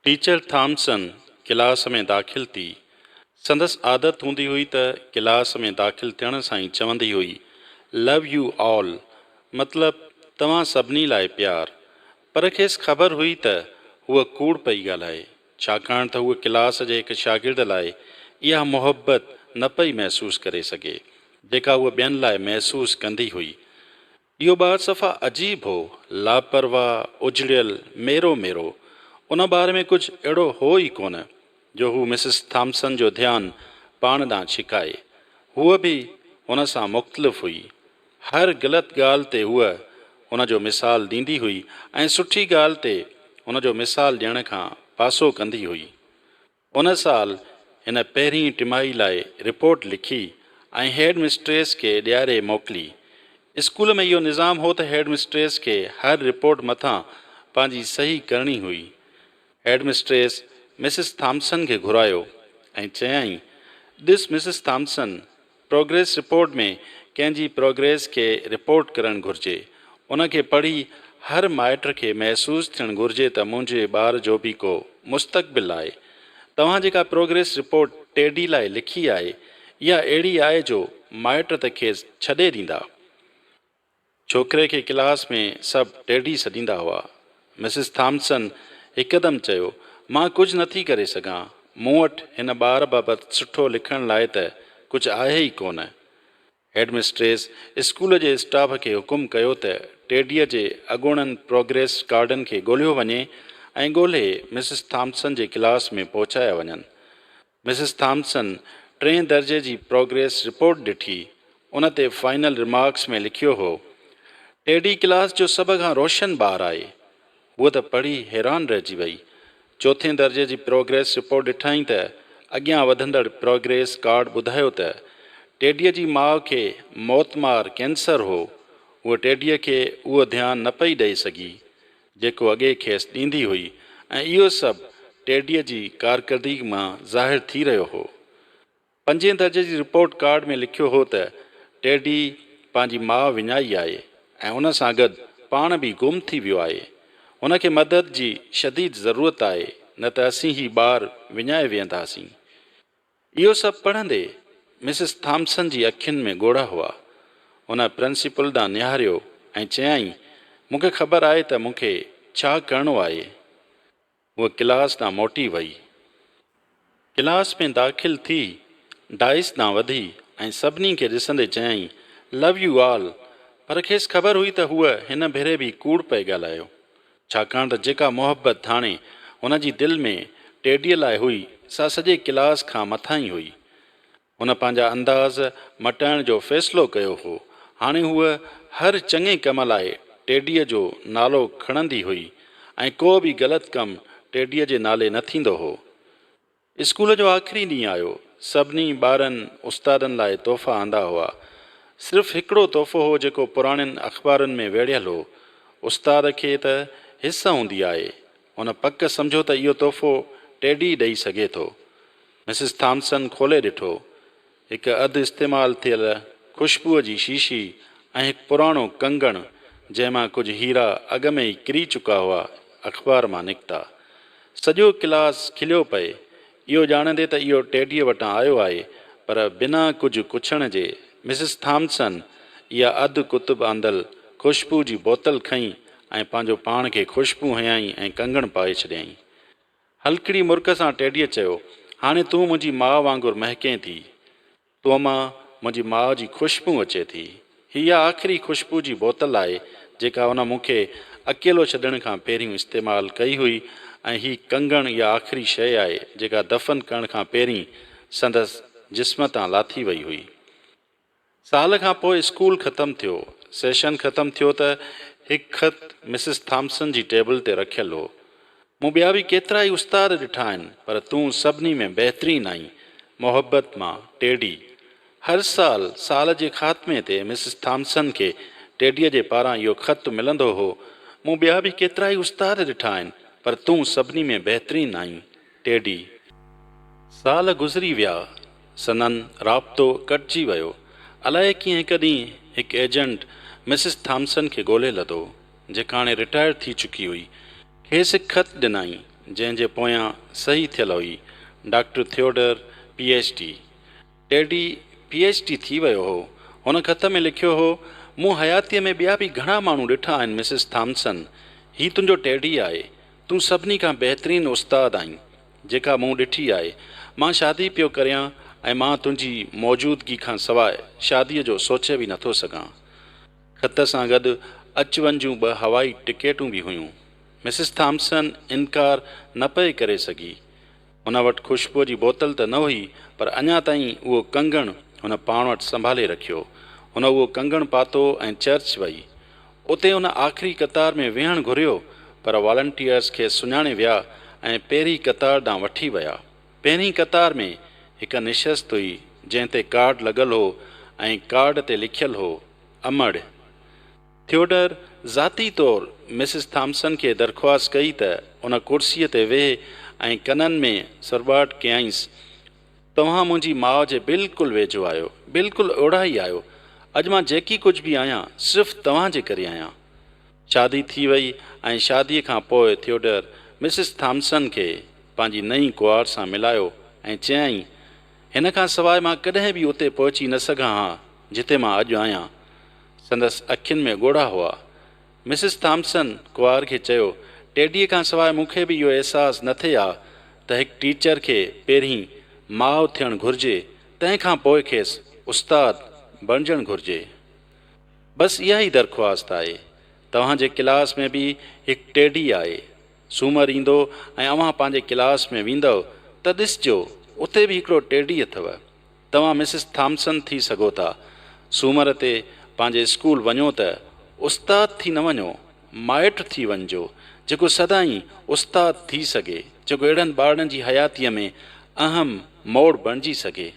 Teacher Thompson class में दाख़िल थी। संदसि आदत हूंदी हुई त क्लास में दाख़िल थियण सां ई चवंदी हुई, लव यू ऑल, मतिलबु तव्हां सभिनी लाइ प्यार। पर खेसि ख़बर हुई त हूअ कूड़ पई ॻाल्हाए, छाकाणि त हूअ क्लास जे हिकु शागिर्द लाइ इहा मुहबत न पई महसूसु करे सघे जेका हूअ ॿियनि लाइ महसूसु कंदी हुई। इहो ॿारु सफ़ा अजीब हो, लापरवाह, उजड़ियल, मेरो मेरो। उन ॿार में कुझु अहिड़ो हो ई कोन जो हू मिसिस थॉम्सन जो ध्यानु पाण ॾांहुं छिकाए। हूअ बि हुन सां मुख़्तलिफ़ हुई। हर ग़लति ॻाल्हि ते हूअ हुन जो मिसाल ॾींदी हुई ऐं सुठी ॻाल्हि ते हुन जो मिसाल ॾियण खां पासो कंदी हुई। उन साल हिन पहिरीं टिमाही लाइ रिपोर्ट लिखी ऐं हेड मिस्ट्रेस खे ॾियारे मोकिली। स्कूल में इहो निज़ाम हो त हेड मिस्ट्रेस खे हर रिपोर्ट मथां पंहिंजी सही करणी हुई। हेड मिस्ट्रेस मिसिस थॉम्सन खे घुरायो ऐं चयाईं, ॾिस मिसिस थॉम्सन, प्रोग्रेस रिपोर्ट में कंहिंजी प्रोग्रेस खे रिपोर्ट करणु घुरिजे। उनखे पढ़ी हर माइट खे महसूसु थियणु घुरिजे त मुंहिंजे ॿार जो बि को मुस्तक़बिल आहे। तव्हां जेका प्रोग्रेस रिपोर्ट टेडी लाइ लिखी आहे, इहा अहिड़ी आहे जो माइट त खेसि छॾे ॾींदा। छोकिरे खे क्लास में सभु टेडी सॾींदा हुआ। मिसिस थॉम्सन हिकदमि चयो, मां कुझु नथी करे सघां, मूं वटि हिन ॿार बाबति सुठो लिखण लाइ त कुझु आहे ई कोन। हेड मिस्ट्रेस स्कूल जे स्टाफ खे हुकुम कयो त टेडीअ जे अॻूणनि प्रोग्रेस कार्डनि खे ॻोल्हियो वञे ऐं ॻोल्हे मिसिस थॉम्सन जे क्लास में पहुचाया वञनि। मिसिस थॉम्सन 3 दर्जे जी प्रोग्रेस रिपोर्ट ॾिठी। उन ते फाइनल रिमार्क्स में लिखियो हो, टेडी क्लास जो सभ खां रोशन ॿारु आहे। हूअ त पढ़ी हैरान रहिजी वई। 4 दर्जे जी प्रोग्रेस रिपोर्ट ॾिठाई त अॻियां वधंदड़ प्रोग्रेस कार्ड ॿुधायो त टेडीअ जी माउ खे मौतमार कैंसर हो। उहा टेडीअ खे उहो ध्यानु न पई ॾेई सघी जेको अॻे खेसि ॾींदी हुई ऐं इहो सभु टेडीअ जी कारकर्दगी मां ज़ाहिर थी रहियो हो। 5 दर्जे जी रिपोर्ट कार्ड में लिखियो हो त टेडी पंहिंजी माउ विञाई आहे ऐं उन सां गॾु पाण बि गुम थी वियो आहे। हुनखे मदद जी शदीद ज़रूरत आहे, न त असीं ही ॿार विञाए वेहंदासीं। इहो सभु पढ़ंदे मिसिस थॉम्सन जी अखियुनि में ॻोढ़ा हुआ। हुन प्रिंसिपल ॾांहुं निहारियो ऐं चयाईं, मूंखे ख़बर आहे त मूंखे छा करिणो आहे। उहा क्लास ॾांहुं मोटी वई। क्लास में दाख़िल थी डाइस ॾांहुं वधी ऐं सभिनी खे ॾिसंदे चयाईं, लव यू ऑल। पर खेसि ख़बर हुई त हूअ हिन भेरे बि कूड़ पए ॻाल्हायो, छाकाणि त जेका मुहबत हाणे हुन जी दिलि में टेडीअ लाइ हुई सा सॼे क्लास खां मथां ई हुई। हुन पंहिंजा अंदाज़ मटाइण जो फ़ैसिलो कयो हो। हाणे हूअ हर चङे कम लाइ टेडीअ जो नालो खणंदी हुई ऐं को बि ग़लति कमु टेडीअ जे नाले न थींदो हो। स्कूल जो आख़िरी ॾींहुं आयो। सभिनी ॿारनि उस्तादनि लाइ तोहफ़ा आंदा हुआ। सिर्फ़ु हिकिड़ो तोहफ़ो हो जेको पुराणनि अख़बारुनि में वेड़ियल हो। उस्ताद खे त हिस हूंदी आहे, हुन पक सम्झो त इहो तोहफ़ो टेडी ॾेई सघे थो। मिसिस थॉम्सन खोले ॾिठो। हिकु अधु इस्तेमालु थियल ख़ुशबूअ जी शीशी ऐं हिकु पुराणो कंगण जंहिंमां कुझु हीरा अॻ में ई किरी चुका हुआ अख़बार मां निकिता। सॼो क्लास खिलियो पए, इहो ॼाणंदे त इहो टेडीअ वटां आयो आहे, पर बिना कुझु पुछण जे मिसिस थॉम्सन इहा अधु कुतुब आंदल ख़ुशबू जी बोतल खईं ऐं पंहिंजो पाण खे ख़ुशबू हयाईं ऐं कंगण पाए छॾियईं। हल्कड़ी मुर्क सां टेडीअ चयो, हाणे तूं मुंहिंजी माउ वांगुरु महके थी। तो मां मुंहिंजी माउ जी ख़ुशबू अचे थी। हीअ आख़िरी ख़ुशबू जी बोतल आहे जेका हुन मूंखे अकेलो छॾण खां पहिरियों इस्तेमालु कई हुई ऐं हीअ कंगण इहा आख़िरी शइ आहे जेका दफ़न करण खां पहिरीं संदसि जिस्म तां लाथी वई हुई। साल खां पोइ स्कूल ख़तमु थियो। सेशन ख़तमु थियो त हिकु ख़त मिसिस थॉम्सन जी टेबल ते रखियलु हो। मूं ॿिया बि केतिरा ई उस्ताद ॾिठा आहिनि, पर तूं सभिनी में बहितरीनु आहीं। मोहबत मां, टेडी। हर साल जे ख़ात्मे ते मिसिस थॉम्सन खे टेडीअ जे पारां इहो ख़त मिलंदो हो। मूं ॿिया बि केतिरा ई उस्ताद ॾिठा आहिनि, पर तूं सभिनी में बहितरीनु आहीं, टेडी। साल गुज़री विया, संदनि राब्तो कटिजी वियो। अलाए कीअं हिकु ॾींहुं हिकु एजेंट मिसिस थॉम्सन खे ॻोल्हे लधो, जेका हाणे रिटायर थी चुकी हुई। खेसि हिकु ख़त ॾिनई जंहिंजे पोयां सही थियल हुई, doctor Theodore PhD। Teddy PhD थी वियो हो। हुन ख़त में लिखियो हो, मूं हयातीअ में ॿिया बि घणा माण्हू ॾिठा आहिनि मिसिस थॉम्सन, हीउ तुंहिंजो टेडी आहे। तूं सभिनी खां बहितरीनु उस्तादु आहीं जेका मूं ॾिठी आहे। मां शादी पियो करियां ऐं मां तुंहिंजी मौजूदगी खां सवाइ शादीअ जो सोचे बि नथो सघां। ख़त सां गॾु अचु वञ जूं 2 हवाई टिकेटूं बि हुयूं। मिसिस थॉम्सन इनकार न पई करे सघी। हुन वटि ख़ुशबूअ जी बोतल त न हुई, पर अञा ताईं उहो कंगण हुन पाण वटि संभाले रखियो। हुन उहो कंगण पातो ऐं चर्च वई। उते हुन आख़िरी कतार में वेहणु घुरियो, पर वॉलंटियर्स खे सुञाणे विया ऐं पहिरीं कतार ॾांहुं वठी विया। पहिरीं कतार में हिकु निशस्त हुई जंहिं ते कार्ड लॻल हो ऐं कार्ड ते लिखियलु हो, अमड़। थियोडर ज़ाती तौरु मिसिस थॉम्सन खे दरख़्वास्त कई त उन कुर्सीअ ते वेह ऐं कननि में सरॿाट कयईंसि, तव्हां मुंहिंजी माउ जे बिल्कुलु वेझो आहियो, बिल्कुलु ओड़ा ई आहियो। अॼु मां जेकी कुझु बि आहियां सिर्फ़ु तव्हां जे करे आहियां। शादी थी वई ऐं शादीअ खां पोइ थियोडर मिसिस थॉम्सन खे पंहिंजी नई कुंवार सां मिलायो ऐं चयाईं, हिन खां सवाइ मां कॾहिं बि उते पहुची न सघां हा जिते मां अॼु आहियां। संदसि अखियुनि में ॻोढ़ा हुआ। मिसिस थॉम्सन कुंवार खे चयो, टेडीअ खां सवाइ मूंखे बि इहो अहसासु न थिए हा त हिकु टीचर खे पहिरीं माउ थियणु घुरिजे, तंहिंखां पोइ खेसि उस्ताद बणिजणु घुरिजे। बसि इहा ई दरख़्वास्त आहे। तव्हांजे क्लास में बि हिकु टेडी आहे। सूमरु ईंदो ऐं अव्हां पंहिंजे क्लास में वेंदव त ॾिसिजो उते बि हिकिड़ो टेडी अथव। तव्हां मिसिस थॉम्सन थी सघो था। सूमर ते पंहिंजे स्कूल वञो त उस्ताद थी न वञो, माइट थी वञिजो, जेको सदाईं उस्ताद थी सघे, जेको अहिड़नि ॿारनि जी हयातीअ में अहम मोड़ बणिजी सघे।